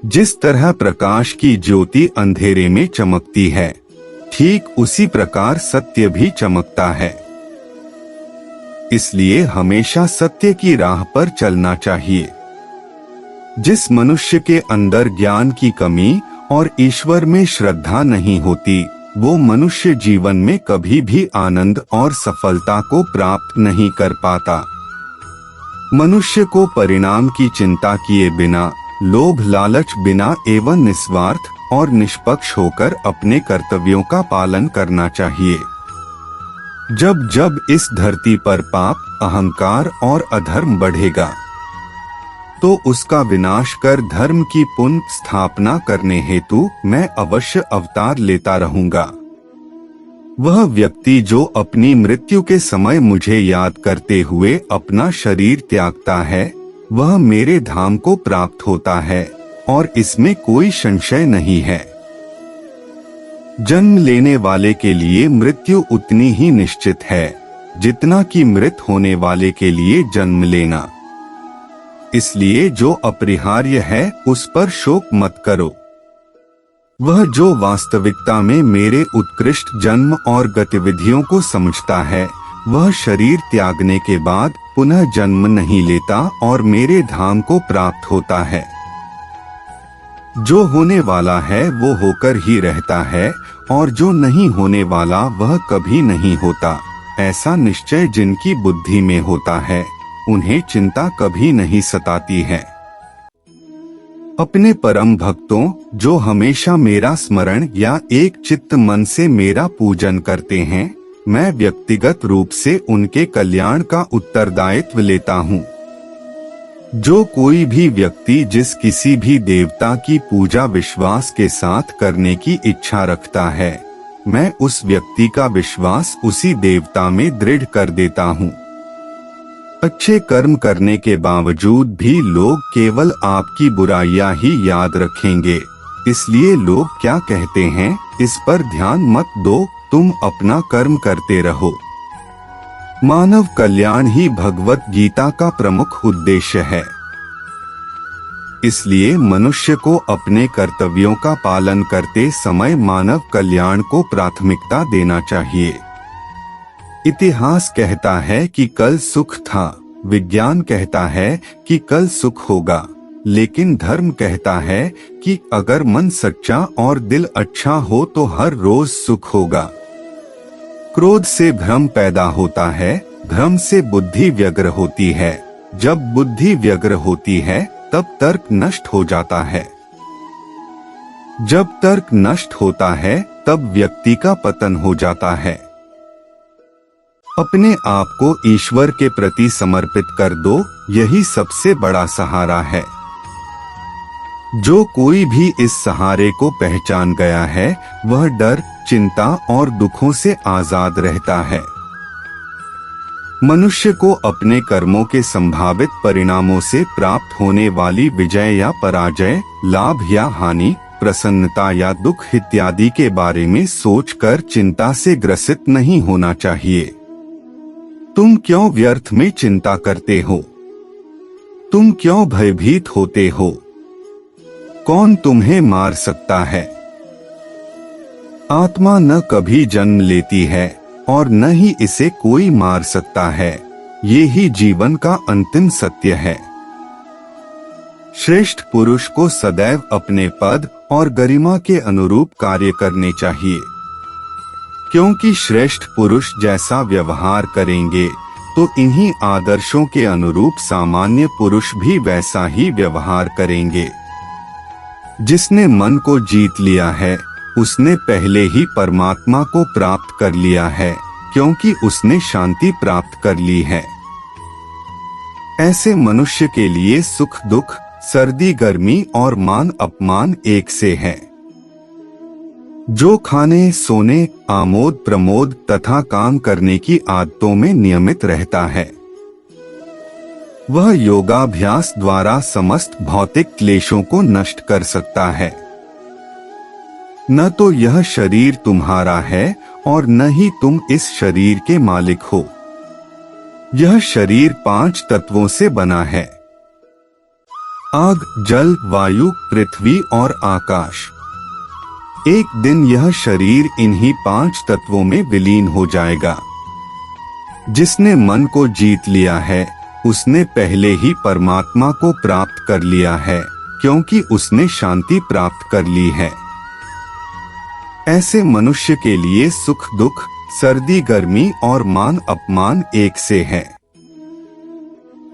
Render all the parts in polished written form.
जिस तरह प्रकाश की ज्योति अंधेरे में चमकती है, ठीक उसी प्रकार सत्य भी चमकता है। इसलिए हमेशा सत्य की राह पर चलना चाहिए। जिस मनुष्य के अंदर ज्ञान की कमी और ईश्वर में श्रद्धा नहीं होती, वो मनुष्य जीवन में कभी भी आनंद और सफलता को प्राप्त नहीं कर पाता। मनुष्य को परिणाम की चिंता किए बिना, लोभ लालच बिना एवं निस्वार्थ और निष्पक्ष होकर अपने कर्तव्यों का पालन करना चाहिए। जब जब इस धरती पर पाप, अहंकार और अधर्म बढ़ेगा, तो उसका विनाश कर धर्म की पुनः स्थापना करने हेतु मैं अवश्य अवतार लेता रहूंगा। वह व्यक्ति जो अपनी मृत्यु के समय मुझे याद करते हुए अपना शरीर त्यागता है, वह मेरे धाम को प्राप्त होता है और इसमें कोई संशय नहीं है। जन्म लेने वाले के लिए मृत्यु उतनी ही निश्चित है जितना कि मृत होने वाले के लिए जन्म लेना। इसलिए जो अपरिहार्य है उस पर शोक मत करो। वह जो वास्तविकता में मेरे उत्कृष्ट जन्म और गतिविधियों को समझता है, वह शरीर त्यागने के बाद पुनः जन्म नहीं लेता और मेरे धाम को प्राप्त होता है। जो होने वाला है वो होकर ही रहता है और जो नहीं होने वाला वह कभी नहीं होता। ऐसा निश्चय जिनकी बुद्धि में होता है, उन्हें चिंता कभी नहीं सताती है। अपने परम भक्तों, जो हमेशा मेरा स्मरण या एक चित्त मन से मेरा पूजन करते हैं, मैं व्यक्तिगत रूप से उनके कल्याण का उत्तरदायित्व लेता हूँ। जो कोई भी व्यक्ति जिस किसी भी देवता की पूजा विश्वास के साथ करने की इच्छा रखता है, मैं उस व्यक्ति का विश्वास उसी देवता में दृढ़ कर देता हूँ। अच्छे कर्म करने के बावजूद भी लोग केवल आपकी बुराइयां ही याद रखेंगे। इसलिए लोग क्या कहते हैं, इस पर ध्यान मत दो, तुम अपना कर्म करते रहो। मानव कल्याण ही भगवत गीता का प्रमुख उद्देश्य है। इसलिए मनुष्य को अपने कर्तव्यों का पालन करते समय मानव कल्याण को प्राथमिकता देना चाहिए। इतिहास कहता है कि कल सुख था, विज्ञान कहता है कि कल सुख होगा, लेकिन धर्म कहता है कि अगर मन सच्चा और दिल अच्छा हो तो हर रोज सुख होगा। क्रोध से भ्रम पैदा होता है, भ्रम से बुद्धि व्यग्र होती है, जब बुद्धि व्यग्र होती है तब तर्क नष्ट हो जाता है। जब तर्क नष्ट होता है तब व्यक्ति का पतन हो जाता है। अपने आप को ईश्वर के प्रति समर्पित कर दो, यही सबसे बड़ा सहारा है। जो कोई भी इस सहारे को पहचान गया है, वह डर, चिंता और दुखों से आजाद रहता है। मनुष्य को अपने कर्मों के संभावित परिणामों से प्राप्त होने वाली विजय या पराजय, लाभ या हानि, प्रसन्नता या दुख इत्यादि के बारे में सोचकर चिंता से ग्रसित नहीं होना चाहिए। तुम क्यों व्यर्थ में चिंता करते हो? तुम क्यों भयभीत होते हो? कौन तुम्हें मार सकता है? आत्मा न कभी जन्म लेती है और न ही इसे कोई मार सकता है। ये ही जीवन का अंतिम सत्य है। श्रेष्ठ पुरुष को सदैव अपने पद और गरिमा के अनुरूप कार्य करने चाहिए, क्योंकि श्रेष्ठ पुरुष जैसा व्यवहार करेंगे तो इन्हीं आदर्शों के अनुरूप सामान्य पुरुष भी वैसा ही व्यवहार करेंगे। जिसने मन को जीत लिया है, उसने पहले ही परमात्मा को प्राप्त कर लिया है, क्योंकि उसने शांति प्राप्त कर ली है। ऐसे मनुष्य के लिए सुख दुख, सर्दी गर्मी और मान अपमान एक से है। जो खाने, सोने, आमोद प्रमोद तथा काम करने की आदतों में नियमित रहता है, वह योगाभ्यास द्वारा समस्त भौतिक क्लेशों को नष्ट कर सकता है। न तो यह शरीर तुम्हारा है और न ही तुम इस शरीर के मालिक हो। यह शरीर 5 तत्वों से बना है। आग, जल, वायु, पृथ्वी और आकाश। एक दिन यह शरीर इन्हीं 5 तत्वों में विलीन हो जाएगा। जिसने मन को जीत लिया है उसने पहले ही परमात्मा को प्राप्त कर लिया है, क्योंकि उसने शांति प्राप्त कर ली है। ऐसे मनुष्य के लिए सुख दुख, सर्दी गर्मी और मान अपमान एक से है।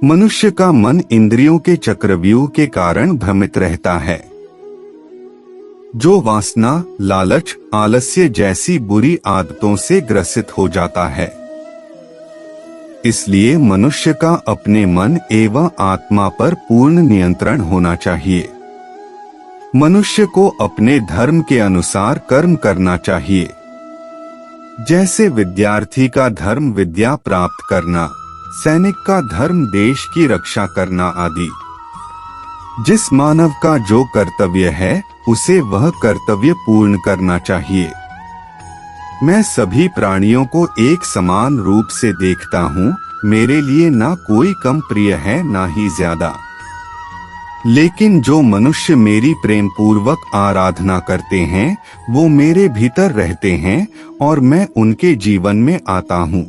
मनुष्य का मन इंद्रियों के चक्रव्यूह के कारण भ्रमित रहता है, जो वासना, लालच, आलस्य जैसी बुरी आदतों से ग्रसित हो जाता है। इसलिए मनुष्य का अपने मन एवं आत्मा पर पूर्ण नियंत्रण होना चाहिए। मनुष्य को अपने धर्म के अनुसार कर्म करना चाहिए। जैसे विद्यार्थी का धर्म विद्या प्राप्त करना, सैनिक का धर्म देश की रक्षा करना आदि। जिस मानव का जो कर्तव्य है उसे वह कर्तव्य पूर्ण करना चाहिए। मैं सभी प्राणियों को एक समान रूप से देखता हूँ। मेरे लिए ना कोई कम प्रिय है ना ही ज्यादा। लेकिन जो मनुष्य मेरी प्रेम पूर्वक आराधना करते हैं वो मेरे भीतर रहते हैं और मैं उनके जीवन में आता हूँ।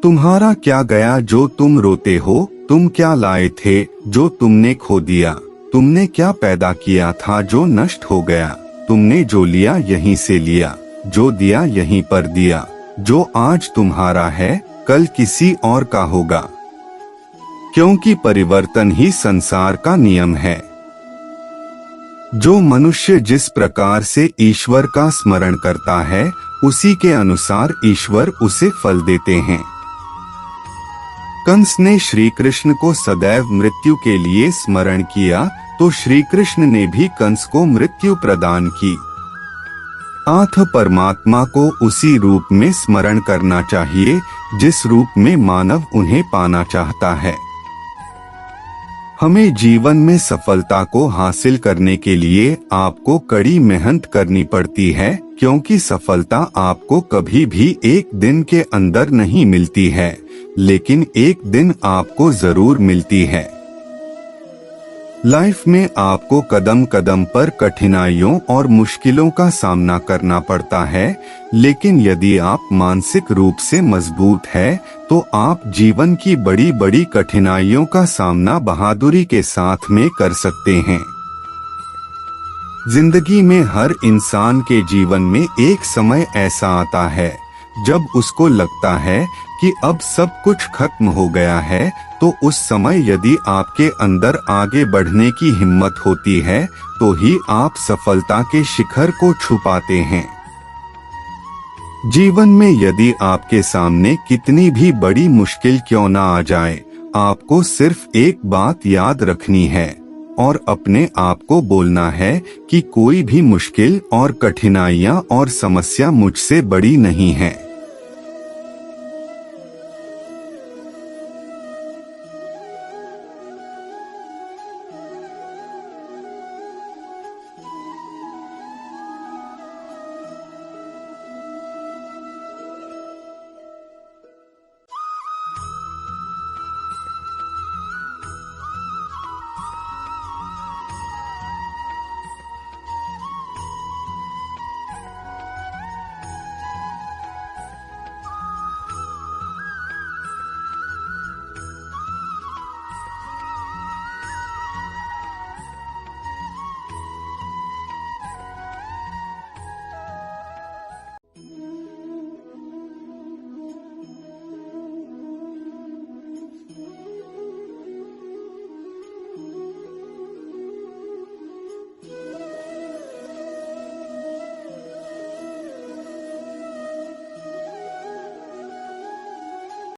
तुम्हारा क्या गया जो तुम रोते हो? तुम क्या लाए थे जो तुमने खो दिया? तुमने क्या पैदा किया था जो नष्ट हो गया? तुमने जो लिया यहीं से लिया, जो दिया यहीं पर दिया। जो आज तुम्हारा है कल किसी और का होगा, क्योंकि परिवर्तन ही संसार का नियम है। जो मनुष्य जिस प्रकार से ईश्वर का स्मरण करता है उसी के अनुसार ईश्वर उसे फल देते हैं। कंस ने श्री कृष्ण को सदैव मृत्यु के लिए स्मरण किया तो श्री कृष्ण ने भी कंस को मृत्यु प्रदान की। आथ परमात्मा को उसी रूप में स्मरण करना चाहिए जिस रूप में मानव उन्हें पाना चाहता है। हमें जीवन में सफलता को हासिल करने के लिए आपको कड़ी मेहनत करनी पड़ती है, क्योंकि सफलता आपको कभी भी एक दिन के अंदर नहीं मिलती है, लेकिन एक दिन आपको जरूर मिलती है। लाइफ में आपको कदम कदम पर कठिनाइयों और मुश्किलों का सामना करना पड़ता है, लेकिन यदि आप मानसिक रूप से मजबूत हैं, तो आप जीवन की बड़ी बड़ी कठिनाइयों का सामना बहादुरी के साथ में कर सकते हैं। जिंदगी में हर इंसान के जीवन में एक समय ऐसा आता है जब उसको लगता है कि अब सब कुछ खत्म हो गया है, तो उस समय यदि आपके अंदर आगे बढ़ने की हिम्मत होती है तो ही आप सफलता के शिखर को छू पाते हैं। जीवन में यदि आपके सामने कितनी भी बड़ी मुश्किल क्यों ना आ जाए, आपको सिर्फ एक बात याद रखनी है और अपने आप को बोलना है कि कोई भी मुश्किल और कठिनाइयां और समस्या मुझसे बड़ी नहीं है।